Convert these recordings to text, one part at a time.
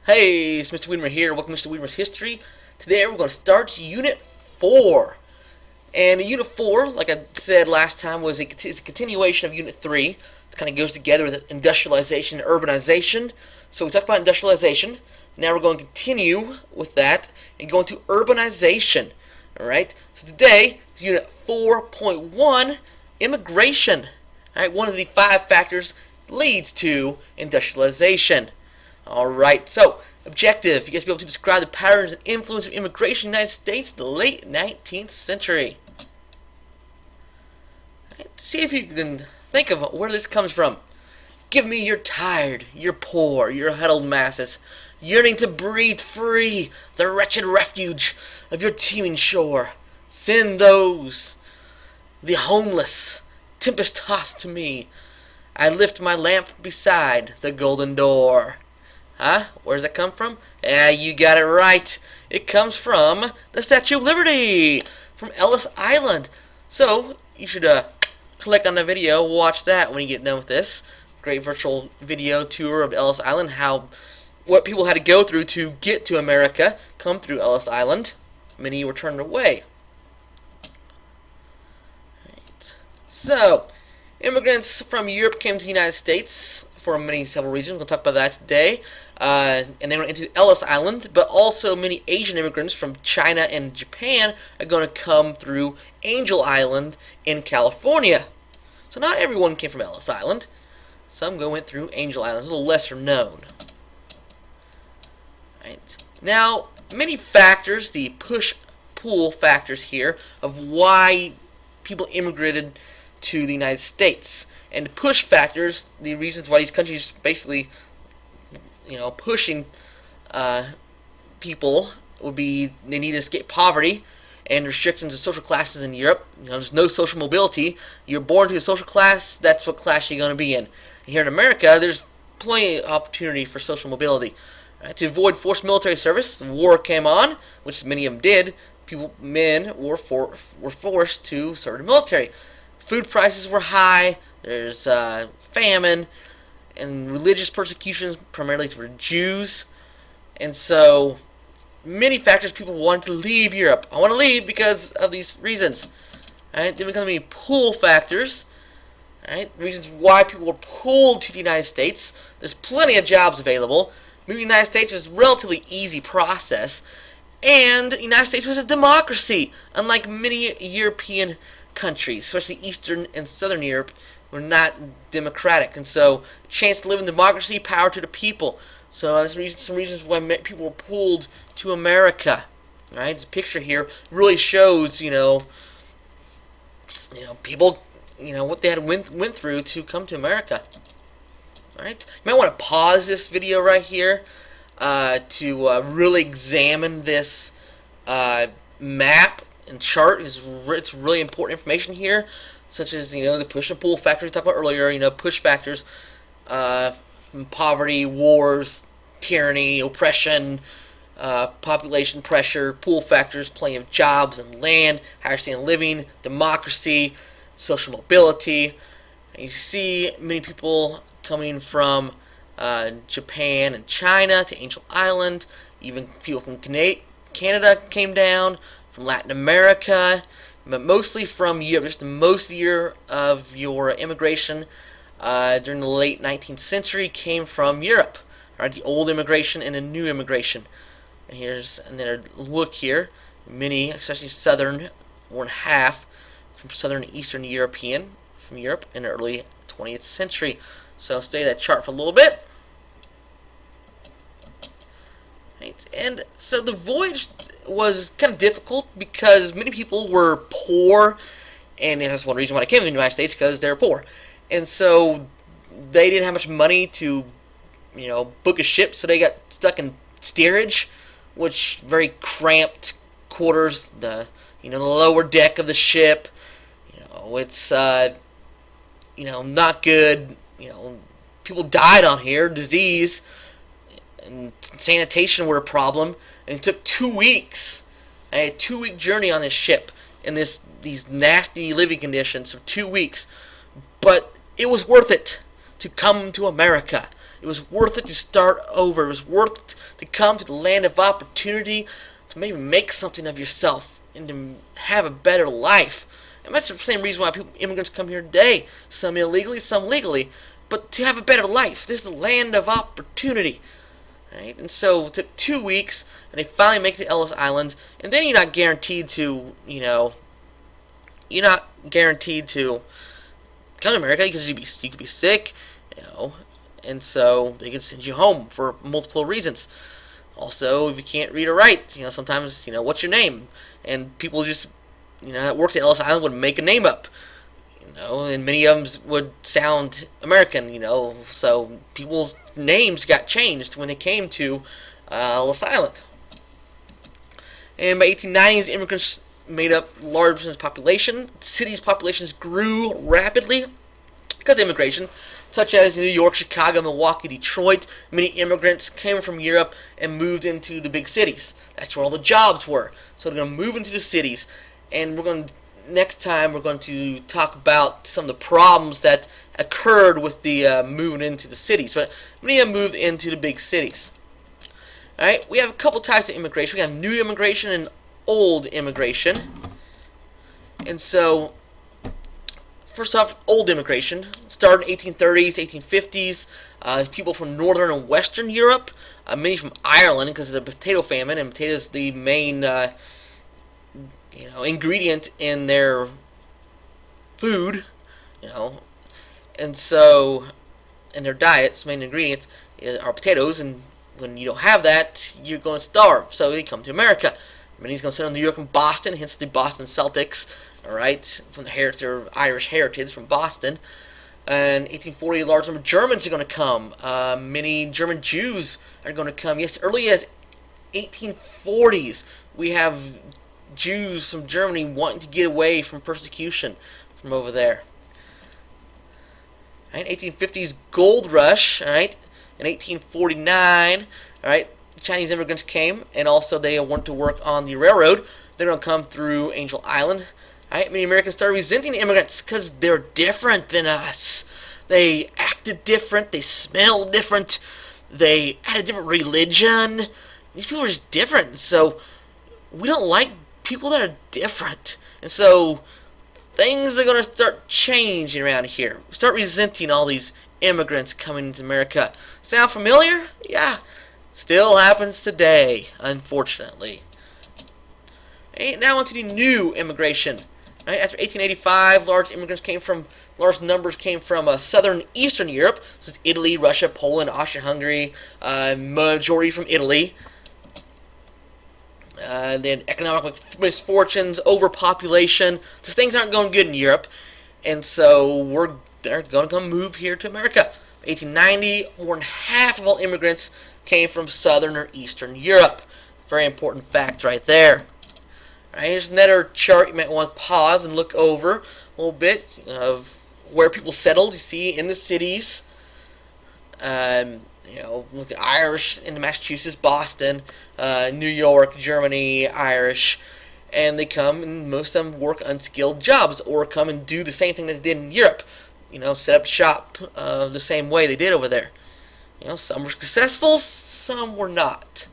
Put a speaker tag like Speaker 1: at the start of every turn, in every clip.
Speaker 1: Hey, it's Mr. Wiedemer here. Welcome to Mr. Wiedemer's History. Today we're going to start Unit 4. And Unit 4, like I said last time, is a continuation of Unit 3. It kind of goes together with industrialization and urbanization. So we talked about industrialization. Now we're going to continue with that and go into urbanization. Alright, so today is Unit 4.1, immigration. Alright, one of the 5 factors leads to industrialization. Alright, so, objective. You guys be able to describe the patterns and influence of immigration in the United States in the late 19th century. Right, see if you can think of where this comes from. Give me your tired, your poor, your huddled masses, yearning to breathe free, the wretched refuge of your teeming shore. Send those, the homeless, tempest-tossed to me. I lift my lamp beside the golden door. Huh? Where does that come from? Yeah, you got it right. It comes from the Statue of Liberty, from Ellis Island. So, you should click on the video, watch that when you get done with this. Great virtual video tour of Ellis Island, what people had to go through to get to America, come through Ellis Island. Many were turned away. Right. So, immigrants from Europe came to the United States for several reasons. We'll talk about that today. And they went into Ellis Island, but also many Asian immigrants from China and Japan are going to come through Angel Island in California. So not everyone came from Ellis Island. Some went through Angel Island, a little lesser known. Right. Now, many factors, the push-pull factors here, of why people immigrated to the United States. And the push factors, the reasons why these countries basically, pushing people would be they need to escape poverty and restrictions of social classes in Europe. There's no social mobility. You're born to a social class, that's what class you're going to be in. And here in America, there's plenty of opportunity for social mobility. Right? To avoid forced military service, war came on, which many of them did. Men were forced to serve the military. Food prices were high. There's famine and religious persecutions, primarily for Jews. And so, many factors people wanted to leave Europe. I want to leave because of these reasons. Right? Then we come to pull factors. Right? Reasons why people were pulled to the United States. There's plenty of jobs available. Moving to the United States was a relatively easy process. And the United States was a democracy, unlike many European countries, especially Eastern and Southern Europe, were not democratic. And so, chance to live in democracy, power to the people. So that's some reasons why people were pulled to America. Right? This picture here really shows, people, what they had went through to come to America. Right? You might want to pause this video right here to really examine this map and chart. It's really important information here, such as the push and pull factors we talked about earlier. Push factors, from poverty, wars, tyranny, oppression, population pressure. Pull factors, plenty of jobs and land, higher standard of living, democracy, social mobility. And you see many people coming from Japan and China to Angel Island. Even people from Canada came down, from Latin America, but mostly from Europe. Just most of your immigration during the late 19th century came from Europe. Right, the old immigration and the new immigration. And then a look here. Many, especially southern, more than half from southern and eastern European from Europe in the early 20th century. So study that chart for a little bit. Right. And so the voyage was kind of difficult because many people were poor, and that's one reason why they came to the United States, because they're poor. And so they didn't have much money to, book a ship, so they got stuck in steerage, which very cramped quarters, the lower deck of the ship. It's not good. People died on here, disease, and sanitation were a problem, and it took 2 weeks. I had a 2-week journey on this ship in these nasty living conditions for 2 weeks, but it was worth it to come to America. It was worth it to start over. It was worth it to come to the land of opportunity, to maybe make something of yourself and to have a better life. And that's the same reason why immigrants come here today. Some illegally, some legally. But to have a better life. This is the land of opportunity. Right? And so it took 2 weeks, and they finally make it to Ellis Island. And then you're not guaranteed to, you're not guaranteed to come to America because you could be sick, and so they could send you home for multiple reasons. Also, if you can't read or write, sometimes, what's your name? And people just, that worked at Ellis Island would make a name up, and many of them would sound American, so people's names got changed when they came to Ellis Island. And by 1890s, immigrants made up large percentage of the population. Cities' populations grew rapidly because of immigration, such as New York, Chicago, Milwaukee, Detroit. Many immigrants came from Europe and moved into the big cities. That's where all the jobs were. So they're going to move into the cities. And next time we're going to talk about some of the problems that occurred with the moving into the cities. But many of them moved into the big cities. All right, we have a couple types of immigration. We have new immigration and old immigration. And so, first off, old immigration started in 1830s, 1850s. People from northern and western Europe, many from Ireland because of the potato famine, and potatoes the main ingredient in their food, and so in their diets, main ingredients are potatoes, and when you don't have that, you're going to starve. So they come to America. Many's going to settle in New York and Boston, hence the Boston Celtics, all right, from their Irish heritage from Boston. In 1840, a large number of Germans are going to come. Many German Jews are going to come. Yes, early as 1840s, we have Jews from Germany wanting to get away from persecution from over there. All right, 1850s gold rush, all right, in 1849, all right, Chinese immigrants came, and also they wanted to work on the railroad. They're going to come through Angel Island. All right, many Americans started resenting immigrants because they're different than us. They acted different. They smelled different. They had a different religion. These people are just different. So we don't like people that are different. And so things are going to start changing around here. We start resenting all these immigrants coming into America. Sound familiar? Yeah. Still happens today, unfortunately. And now on to the new immigration. Right? After 1885, large numbers came from southern and eastern Europe. This is Italy, Russia, Poland, Austria-Hungary, majority from Italy. Then economic misfortunes, overpopulation. So things aren't going good in Europe. And so they're going to come move here to America. 1890, more than half of all immigrants came from southern or eastern Europe. Very important fact right there. All right, here's another chart you might want to pause and look over a little bit of where people settled. You see in the cities. Look at Irish in Massachusetts, Boston, New York, Germany, Irish, and they come and most of them work unskilled jobs or come and do the same thing that they did in Europe. Set up shop the same way they did over there. Some were successful, some were not.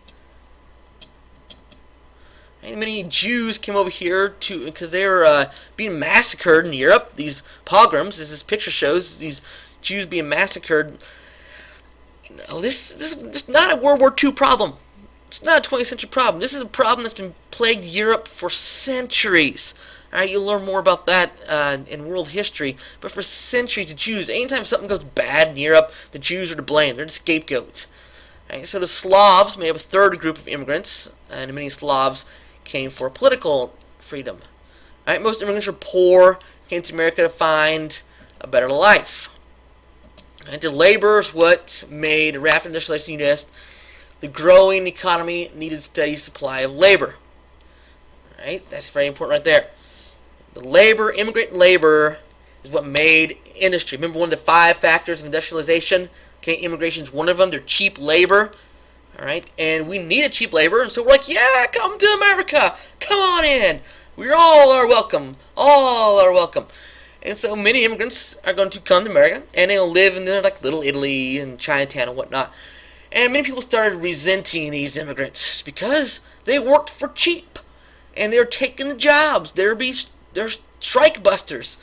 Speaker 1: And many Jews came over here because they were being massacred in Europe. These pogroms, as this picture shows, these Jews being massacred. This is not a World War II problem. It's not a 20th century problem. This is a problem that's been plagued Europe for centuries. All right, you'll learn more about that in world history. But for centuries, the Jews, anytime something goes bad in Europe, the Jews are to blame. They're the scapegoats. All right, so the Slavs made up a third group of immigrants, and many Slavs came for political freedom. All right, most immigrants were poor, came to America to find a better life. All right, the labor is what made rapid industrialization in the U.S. The growing economy needed steady supply of labor. All right, that's very important right there. The labor, immigrant labor, is what made industry. Remember one of the 5 factors of industrialization? Okay, immigration is one of them. They're cheap labor. All right, and we needed cheap labor, and so we're like, yeah, come to America. Come on in. We all are welcome. All are welcome. And so many immigrants are going to come to America, and they'll live in like Little Italy and Chinatown and whatnot. And many people started resenting these immigrants because they worked for cheap, and they're taking the jobs. They're strike busters.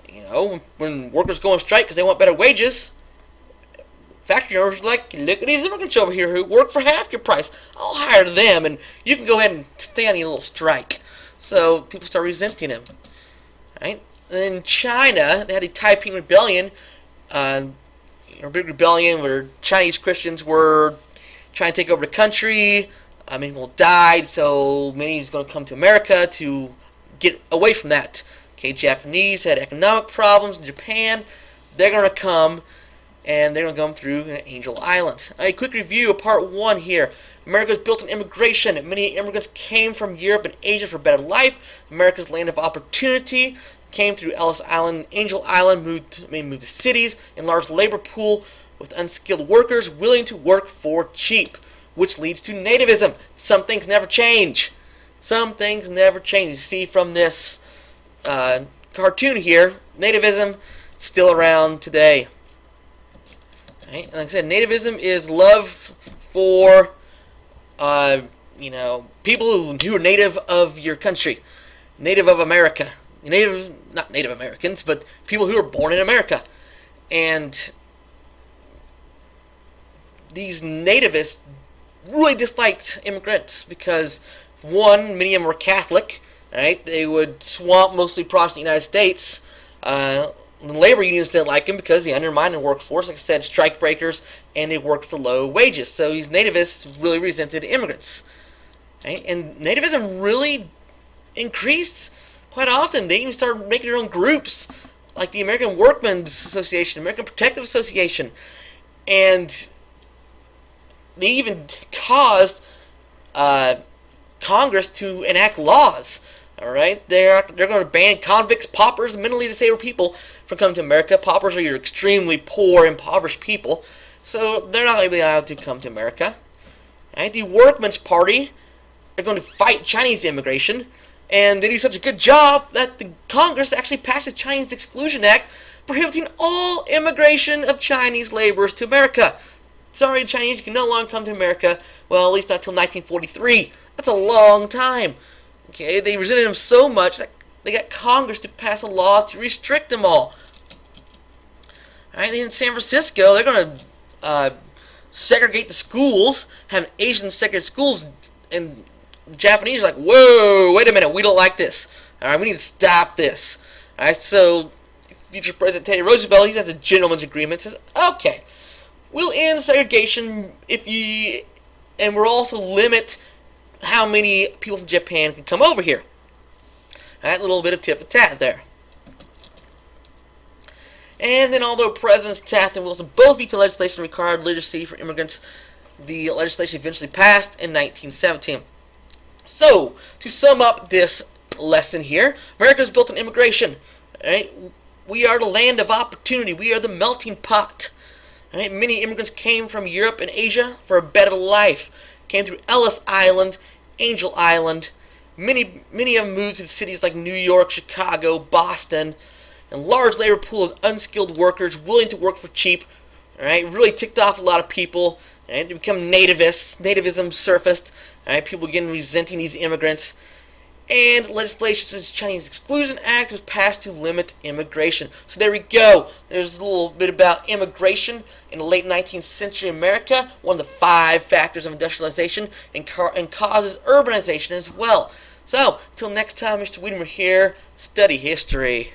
Speaker 1: You know, when workers go on strike because they want better wages, factory owners are like, look at these immigrants over here who work for half your price. I'll hire them, and you can go ahead and stay on your little strike. So people start resenting them. Right? In China, they had a Taiping Rebellion, a big rebellion where Chinese Christians were trying to take over the country. Many people died, so many is going to come to America to get away from that. Okay, Japanese had economic problems in Japan. They're going to come, and they're going to come through Angel Island. A quick review of part 1 here. America is built on immigration. Many immigrants came from Europe and Asia for a better life. America's land of opportunity came through Ellis Island, Angel Island, moved to cities, enlarged labor pool with unskilled workers willing to work for cheap, which leads to nativism. Some things never change. Some things never change. You see from this cartoon here, nativism still around today. Right? Like I said, nativism is love for people who are native of your country, native of America. Not Native Americans, but people who are born in America. And these nativists really disliked immigrants because, one, many of them were Catholic. Right? They would swamp mostly Protestant United States. The labor unions didn't like them because they undermined the workforce, like I said, strike breakers, and they worked for low wages. So these nativists really resented immigrants. Right? And nativism really increased quite often. They even started making their own groups, like the American Workmen's Association, American Protective Association, and they even caused Congress to enact laws. All right, they're going to ban convicts, paupers, mentally disabled people from coming to America. Paupers are your extremely poor, impoverished people, so they're not going to be allowed to come to America. Right? The Workmen's Party are going to fight Chinese immigration, and they do such a good job that the Congress actually passed the Chinese Exclusion Act, prohibiting all immigration of Chinese laborers to America. Sorry, Chinese, you can no longer come to America. Well, at least not until 1943. That's a long time. Okay, they resented them so much that they got Congress to pass a law to restrict them all. Alright, in San Francisco, they're going to segregate the schools, have Asian segregated schools, and the Japanese are like, whoa, wait a minute, we don't like this. Alright, we need to stop this. Alright, so future President Teddy Roosevelt, he has a gentleman's agreement, says, okay, we'll end segregation and we'll also limit how many people from Japan can come over here. Alright, a little bit of tit for tat there. And then, although Presidents Taft and Wilson both vetoed legislation required literacy for immigrants, the legislation eventually passed in 1917. So, to sum up this lesson here, America is built on immigration. Alright, we are the land of opportunity. We are the melting pot. Alright, many immigrants came from Europe and Asia for a better life. Came through Ellis Island, Angel Island. Many of them moved to cities like New York, Chicago, Boston, and large labor pool of unskilled workers willing to work for cheap. Alright, really ticked off a lot of people. Alright, they become nativists. Nativism surfaced. Alright, people began resenting these immigrants. And legislation since the Chinese Exclusion Act was passed to limit immigration. So there we go. There's a little bit about immigration in the late 19th century America. One of the 5 factors of industrialization and causes urbanization as well. So, until next time, Mr. Wiedemer here, study history.